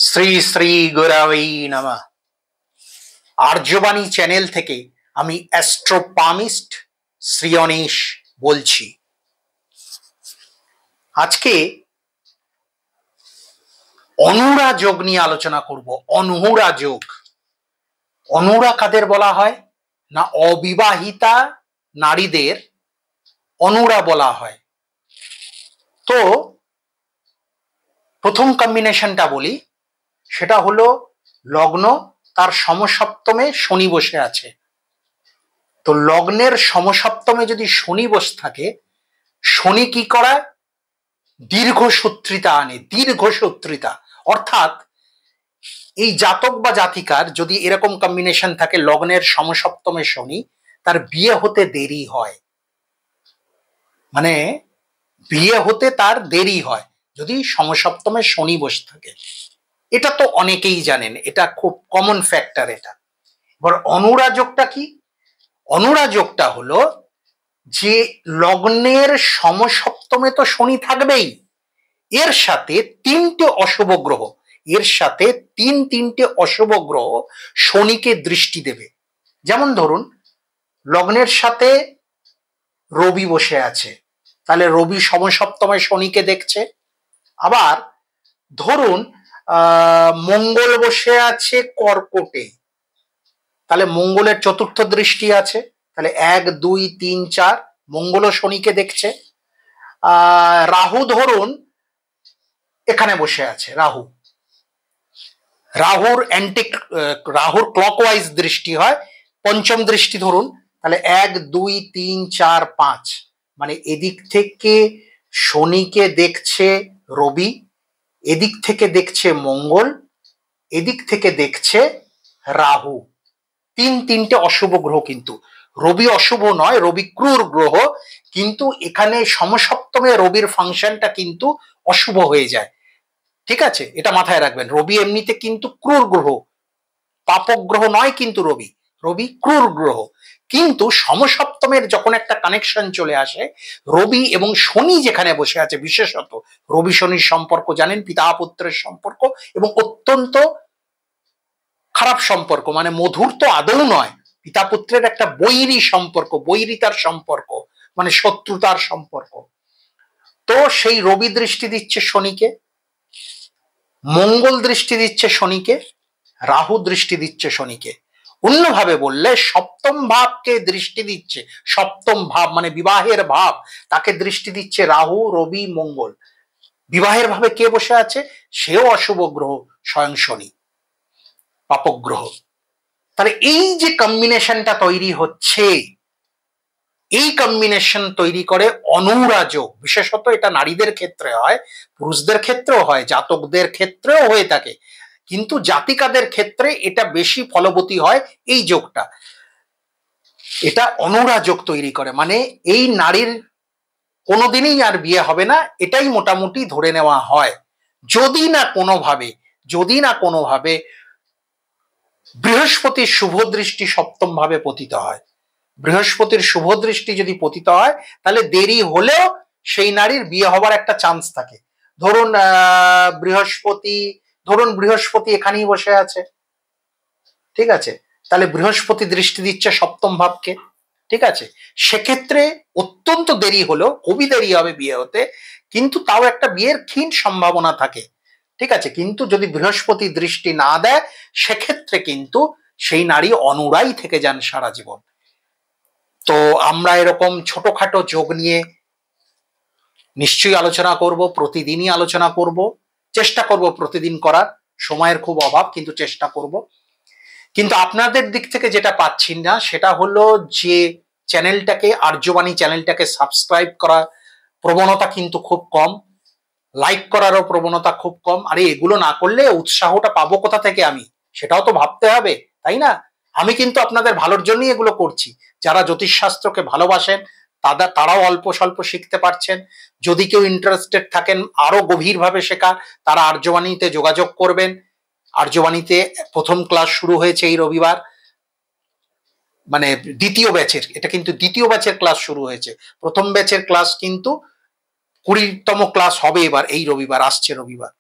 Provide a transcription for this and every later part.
শ্রী শ্রী গুরবে নমঃ। আর্যবাণী চ্যানেল থেকে আমি অ্যাস্ট্রোপামিস্ট শ্রীয়নেশ বলছি। আজকে অনুরা যোগ নিয়ে আলোচনা করব। অনুরা যোগ, অনুরা কাদের বলা হয় না, অবিবাহিতা নারীদের অনুরা বলা হয়। তো প্রথম কম্বিনেশনটা বলি, সেটা হলো লগ্ন, তার সমসপ্তমে শনি বসে আছে। তো লগ্নের সমসপ্তমে যদি শনি বসে থাকে, শনি কি করায়, দীর্ঘসূত্রিতা আনে। দীর্ঘসূত্রিতা অর্থাৎ এই জাতক বা জাতিকার যদি এরকম কম্বিনেশন থাকে, লগ্নের সমসপ্তমে শনি, তার বিয়ে হতে দেরি হয়। মানে বিয়ে হতে তার দেরি হয় যদি সমসপ্তমে শনি বসে থাকে। এটা তো অনেকেই জানেন, এটা খুব কমন ফ্যাক্টর। এটা এবার অনুরা যোগটা কি? অনুরা যোগটা হলো যে লগ্নের সমসপ্তমে তো শনি থাকবেই, এর সাথে তিনটে অশুভ গ্রহ, এর সাথে তিনটে অশুভ গ্রহ শনিকে দৃষ্টি দেবে। যেমন ধরুন লগ্নের সাথে রবি বসে আছে, তাহলে রবি সমসপ্তমে শনিকে দেখছে। আবার ধরুন মঙ্গল বসে আছে কর্কটে, তাহলে মঙ্গলের চতুর্থ দৃষ্টি আছে, তাহলে 1 2 3 4 মঙ্গলও শনিকে দেখছে। রাহু ধরুন এখানে বসে আছে, রাহুর ক্লকওয়াইজ দৃষ্টি হয়, পঞ্চম দৃষ্টি ধরুন, তাহলে 1 2 3 4 5, মানে এদিক থেকে শনিকে দেখছে রবি, এদিক থেকে দেখছে মঙ্গল, এদিক থেকে দেখছে রাহু। তিনটে অশুভ গ্রহ। কিন্তু রবি অশুভ নয়, রবি ক্রূর গ্রহ, কিন্তু এখানে সমসপ্তমে রবির ফাংশনটা কিন্তু অশুভ হয়ে যায়। ঠিক আছে, এটা মাথায় রাখবেন। রবি এমনিতে কিন্তু ক্রূর গ্রহ, পাপক গ্রহ নয়, কিন্তু রবি ক্রূর গ্রহ। কিন্তু সমসপ্তমের যখন একটা কানেকশন চলে আসে, রবি এবং শনি যেখানে বসে আছে, বিশেষত রবি শনির সম্পর্ক জানেন, পিতা পুত্রের সম্পর্ক, এবং অত্যন্ত খারাপ সম্পর্ক, মানে মধুর তো আদৌ নয়, পিতা পুত্রের একটা বৈরী সম্পর্ক, বৈরিতার সম্পর্ক, মানে শত্রুতার সম্পর্ক। তো সেই রবি দৃষ্টি দিচ্ছে শনিকে, মঙ্গল দৃষ্টি দিচ্ছে শনিকে, রাহু দৃষ্টি দিচ্ছে শনিকে। অন্যভাবে বললে সপ্তম ভাবকে দৃষ্টি দিচ্ছে, সপ্তম ভাব মানে বিবাহের ভাব, তাকে দৃষ্টি দিচ্ছে রাহু রবি মঙ্গল। বিবাহের ভাবে কে বসে আছে? সেও অশুভ গ্রহ, স্বয়ং শনি, পাপক গ্রহ। তাহলে এই যে কম্বিনেশনটা তৈরি হচ্ছে, এই কম্বিনেশন তৈরি করে অনুরা যোগ। বিশেষত এটা নারীদের ক্ষেত্রে হয়, পুরুষদের ক্ষেত্রেও হয়, জাতকদের ক্ষেত্রেও হয়ে থাকে, কিন্তু জাতিকাদের ক্ষেত্রে এটা বেশি ফলবতী হয় এই যোগটা। এটা অনুরা যোগ তৈরি করে, মানে এই নারীর কোনোদিনই আর বিয়ে হবে না, এটাই মোটামুটি ধরে নেওয়া হয়, যদি না কোনোভাবে বৃহস্পতির শুভ দৃষ্টি সপ্তম ভাবে পতিত হয়। বৃহস্পতির শুভ দৃষ্টি যদি পতিত হয়, তাহলে দেরি হলেও সেই নারীর বিয়ে হবার একটা চান্স থাকে। ধরুন বৃহস্পতি এখানেই বসে আছে, ঠিক আছে, তাহলে বৃহস্পতি দৃষ্টি দিচ্ছে সপ্তম ভাবকে, ঠিক আছে, সেক্ষেত্রে অত্যন্ত দেরি হলেও, খুবই দেরি হবে বিয়ে হতে, কিন্তু তাও একটা বিয়ের ক্ষীণ সম্ভাবনা থাকে, ঠিক আছে। কিন্তু যদি বৃহস্পতি দৃষ্টি না দেয়, সেক্ষেত্রে কিন্তু সেই নারী অনুরাই থেকে যান সারা জীবন। তো আমরা এরকম ছোটখাটো যোগ নিয়ে নিশ্চয়ই আলোচনা করব, প্রতিদিনই আলোচনা করব, চেষ্টা করব প্রতিদিন করার, সময়ের খুব অভাব, কিন্তু চেষ্টা করব। কিন্তু আপনাদের দিক থেকে যেটা পাচ্ছি না, সেটা হলো যে চ্যানেলটাকে, আর্যবাণী চ্যানেলটাকে সাবস্ক্রাইব করা প্রবণতা কিন্তু খুব কম, লাইক করারও প্রবণতা খুব কম। আরে এগুলো না করলে উৎসাহটা পাবো কোথা থেকে আমি, সেটাও তো ভাবতে হবে, তাই না? আমি কিন্তু আপনাদের ভালোর জন্যই এগুলো করছি। যারা জ্যোতিষশাস্ত্রকে ভালোবাসেন তারাও অল্প স্বল্প শিখতে পারছেন। যদি কেউ ইন্টারেস্টেড থাকেন আরো গভীরভাবে শেখার, তারা আর্যবাণীতে যোগাযোগ করবেন। আর্যবাণীতে প্রথম ক্লাস শুরু হয়েছে এই রবিবার, মানে দ্বিতীয় ব্যাচের, এটা কিন্তু দ্বিতীয় ব্যাচের ক্লাস শুরু হয়েছে। প্রথম ব্যাচের ক্লাস কিন্তু 20তম ক্লাস হবে এবার, এই রবিবার, আসছে রবিবার।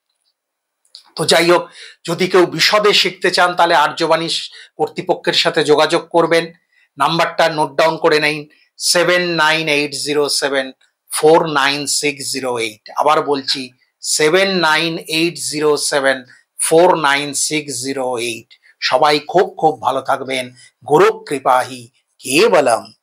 তো যাই হোক, যদি কেউ বিশদে শিখতে চান তাহলে আর্যবাণী কর্তৃপক্ষের সাথে যোগাযোগ করবেন। নাম্বারটা নোট ডাউন করে নিন, 7980749608। আবার বলছি 7980749608। সবাই খুব খুব ভালো থাকবেন। গুরু কৃপাহি কেবলম।